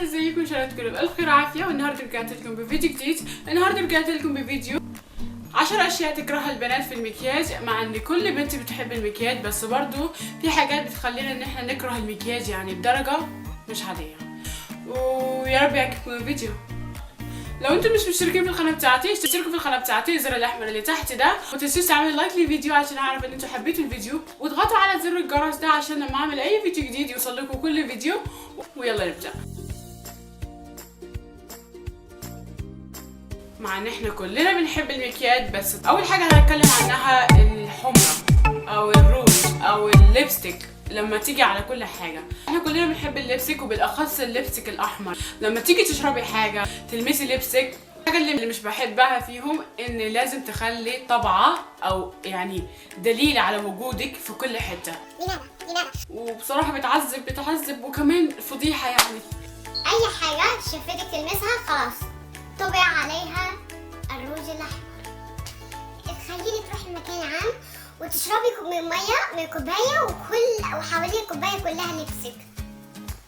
ازيكم؟ شريتكم بألف خير وعافية، والنهارده رجعت لكم بفيديو جديد. النهارده رجعت لكم بفيديو 10 اشياء تكرهها البنات في المكياج، مع ان كل بنت بتحب المكياج، بس برضو في حاجات بتخلينا ان احنا نكره المكياج يعني بدرجة مش عادية. ويا رب يعجبكم الفيديو. لو انتم مش مشتركين في القناه بتاعتي اشتركوا في القناه بتاعتي، الزر الاحمر اللي تحت ده، ومتنسوش تعملوا لايك للفيديو عشان اعرف ان انتم حبيتوا الفيديو، واضغطوا على زر الجرس ده عشان لما اعمل اي فيديو جديد يوصل لكم كل فيديو. ويلا نبدا. مع ان احنا كلنا بنحب المكياج، بس اول حاجه هنتكلم عنها الحمره او الروج او الليبستيك. لما تيجي على كل حاجه احنا كلنا بنحب الليبستيك، وبالاخص الليبستيك الاحمر. لما تيجي تشربي حاجه تلمسي ليبستيك، الحاجه اللي مش بحبها فيهم ان لازم تخلي طبعه او يعني دليل على وجودك في كل حته. لماذا؟ وبصراحه بتعذب وكمان فضيحه يعني. اي حاجه شفتك تلمسها خلاص طبع عليها الروج الاحمر. تخيلي تروحي مكان عام وتشربي ميه من كوبايه وحوالين الكوبايه كلها لبسك.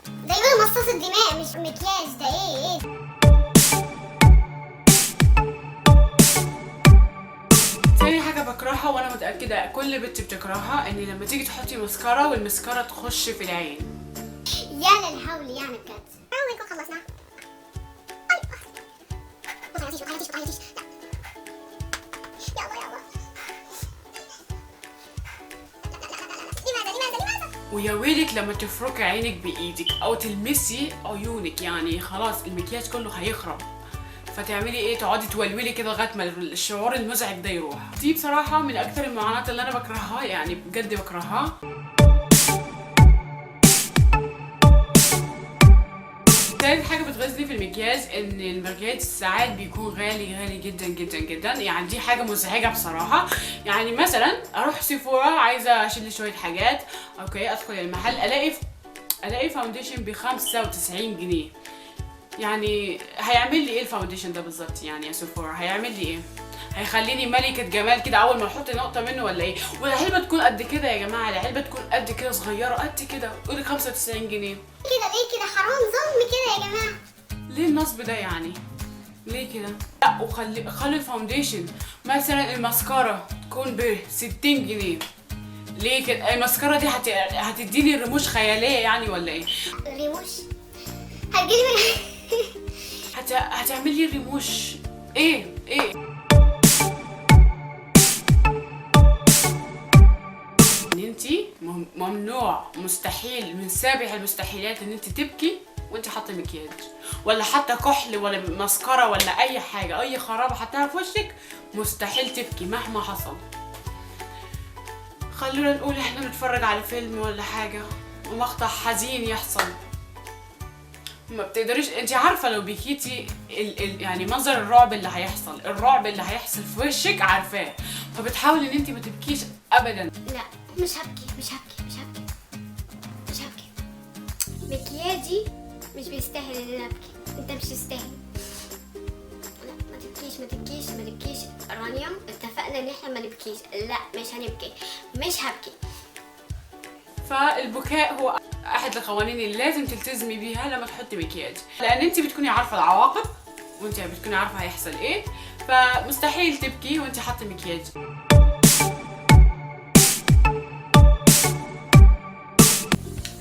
ده يقولوا مصاص الدماء مش مكياج. ده ايه تاني حاجة بكرهها وانا متأكدة كل بنت بتكرهها، ان لما تيجي تحطي مسكرة والمسكرة تخش في العين. يا للهول يعني بجد. يكون خلصنا. ويا ويلك لما تفركي عينك بايدك او تلمسي عيونك، يعني خلاص المكياج كله هيخرب، فتعملي ايه؟ تقعدي تولولي كده لغايه ما الشعور المزعج ده يروح. دي بصراحه من اكتر المعاناه اللي انا بكرهها، يعني بجد بكرهها. تالت حاجه بتغيظني في المكياج ان المكياج ساعات بيكون غالي جدا جدا جدا، يعني دي حاجه مزعجه بصراحه. يعني مثلا اروح سيفورا عايزه اشيل شويه حاجات، اوكي، ادخل المحل الاقي فاونديشن ب 95 جنيه. يعني هيعمل لي ايه الفاونديشن ده بالظبط؟ يعني يا سيفورا هيعمل لي ايه؟ هيخليني ملكة جمال كده اول ما احط نقطة منه ولا ايه؟ والعلبة تكون قد كده يا جماعة، العلبة تكون قد كده صغيرة قد كده، تقولي 95 جنيه. كده ليه كده؟ حرام ظلم كده يا جماعة. ليه النصب ده يعني؟ ليه كده؟ لا، وخلي الفاونديشن مثلا الماسكارا تكون ب 60 جنيه. ليه كده؟ الماسكارا دي هتديني رموش خيالية يعني ولا ايه؟ رموش؟ هتجيلي هتعملي رموش ايه؟ ان انتي ممنوع، مستحيل من سابع المستحيلات ان انتي تبكي وانتي حاطه مكياج، ولا حتى كحل ولا مسكره ولا اي حاجه، اي خرابه حطها في وشك مستحيل تبكي مهما حصل. خلونا نقول احنا بنتفرج على فيلم ولا حاجه ومقطع حزين يحصل، ما بتقدريش. انت عارفه لو بكيتي يعني منظر الرعب اللي هيحصل في وشك عارفاه، فبتحاولي ان انت ما تبكيش ابدا. لا مش هبكي. مكياجي مش بيستاهل ان انا ابكي. انت مش تستاهل. لا ما تبكيش رانيا، اتفقنا ان احنا ما نبكيش. لا مش هنبكي، مش هبكي. فالبكاء هو احد القوانين اللي لازم تلتزمي بيها لما تحطي مكياج، لان انت بتكوني عارفه العواقب وانت بتكوني عارفه هيحصل ايه، فمستحيل تبكي وانت حاطه مكياج.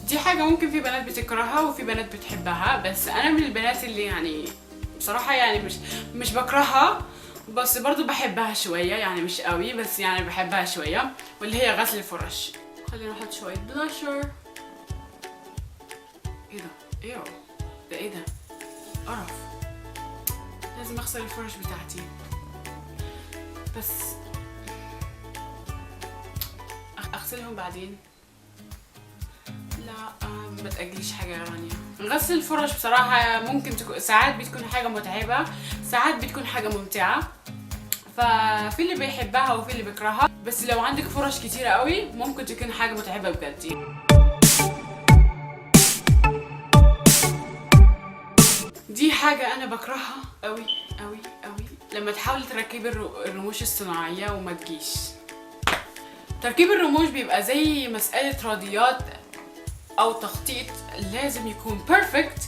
دي حاجه ممكن في بنات بتكرهها وفي بنات بتحبها، بس انا من البنات اللي يعني بصراحه يعني مش بكرهها، بس برضو بحبها شويه، يعني مش قوي بس يعني بحبها شويه، واللي هي غسل الفرش. خلينا نحط شويه بلاشر. ايه ده؟ ايه ده؟ قرف. لازم اغسل الفرش بتاعتي، بس اغسلهم بعدين. لا ما تأجليش حاجه يا رانيا. غسل الفرش بصراحه ممكن تكون ساعات بتكون حاجه متعبه، ساعات بتكون حاجه ممتعه، ففي اللي بيحبها وفي اللي بيكرهها، بس لو عندك فرش كتيره قوي ممكن تكون حاجه متعبه بجد. دي حاجة أنا بكرهها أوي لما تحاولي تركبي الرموش الصناعية وما تجيش. تركيب الرموش بيبقى زي مسألة رياضيات أو تخطيط، لازم يكون بيرفكت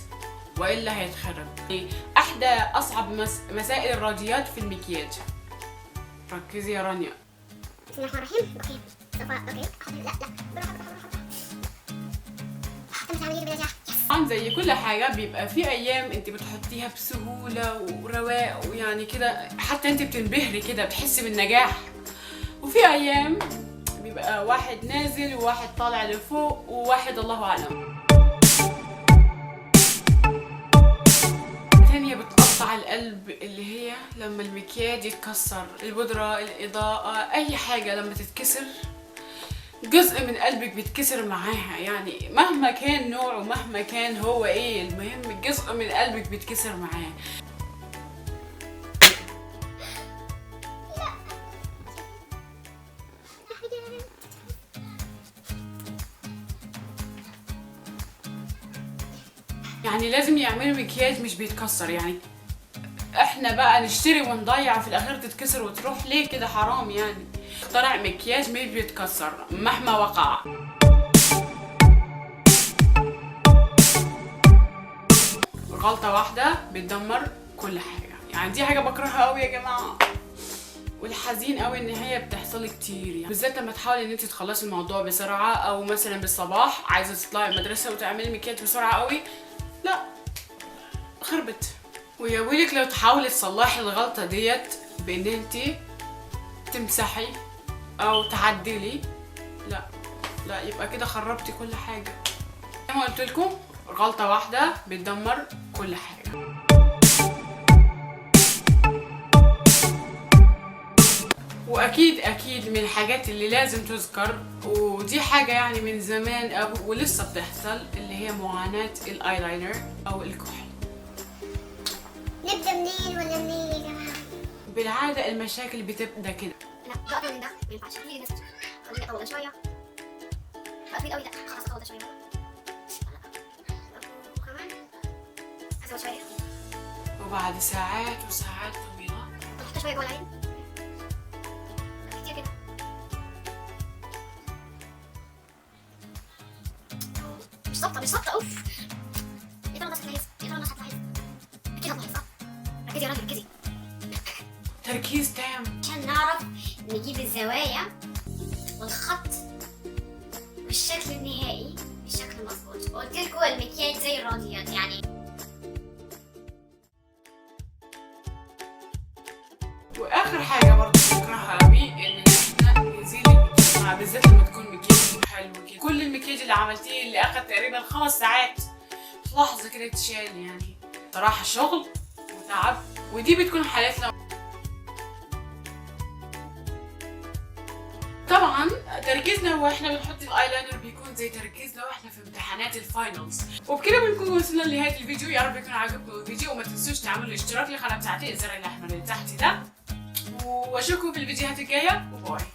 والا هيتخرب. احدى اصعب مسائل الرياضيات في المكياج. ركزي يا رانيا. بسم الله الرحمن الرحيم. اوكي اوكي لا بالراحه تعملي بنجاح. طبعا زي كل حاجه بيبقى في ايام انت بتحطيها بسهوله ورواق ويعني كده حتى انت بتنبهري كده بتحسي بالنجاح، وفي ايام بيبقى واحد نازل وواحد طالع لفوق وواحد الله اعلم. ثانية بتقطع القلب اللي هي لما المكياج يتكسر، البودرة، الإضاءة، أي حاجة لما تتكسر جزء من قلبك بيتكسر معاها، يعني مهما كان نوعه مهما كان هو ايه، المهم جزء من قلبك بيتكسر معاه. يعني لازم يعملوا مكياج مش بيتكسر، يعني احنا بقى نشتري ونضيع في الاخير تتكسر وتروح ليه كده؟ حرام يعني. طلع مكياج مش بيتكسر مهما وقع. غلطة واحدة بتدمر كل حاجة، يعني دي حاجة بكرهها قوي يا جماعة، والحزين قوي ان هي بتحصل كتير، يعني بالذات لما تحاولي ان انت تخلصي الموضوع بسرعة، او مثلا بالصباح عايزة تطلعي المدرسة وتعملي مكياج بسرعة قوي، لا خربت. ويا ويلك لو تحاولي تصلحي الغلطة ديت بان انت تمسحي او تعدلي، لا يبقى كده خربتي كل حاجة. زي ما قلت لكم غلطة واحدة بتدمر كل حاجة. واكيد من الحاجات اللي لازم تذكر، ودي حاجة يعني من زمان أو ولسه بتحصل، اللي هي معاناة الايلاينر او الكحل. نبدا منين ولا منين يا جماعه؟ بالعادة المشاكل بتبدا كده. لا اقدر من ده ما ينفعش. خليني بس خليني اطول شويه. طويل قوي، لا خلاص اطول شويه. كمان ازود شويه. وبعد ساعات وساعات طويلة نحط شويه جوه العين كتير كده. مش ظابطه اوف. يا ترى الناس هتلاحظ؟ اكيد هتلاحظ صح؟ ركزي يا راجل ركزي. تركيز تام عشان نعرف نجيب الزوايا والخط بالشكل النهائي بالشكل المظبوط. قلت لكم المكياج زي الرياضيات يعني. واخر حاجه برضه بكرهها قوي ان احنا نزيل المكياج، بالذات لما تكون مكياج حلو كده. كل المكياج اللي عملتيه اللي اخد تقريبا 5 ساعات في لحظه كده اتشال، يعني صراحه شغل وتعب. ودي بتكون حالاتنا طبعا. تركيزنا واحنا بنحط الايلاينر بيكون زي تركيزنا واحنا في امتحانات الفاينلز. وبكده بنكون وصلنا لنهايه الفيديو. يا رب يكون عجبكم الفيديو، وما تنسوش تعملوا الاشتراك للقناه بتاعتي، الزر الاحمر اللي تحت ده، واشوفكم في الفيديوهات الجايه، وباي.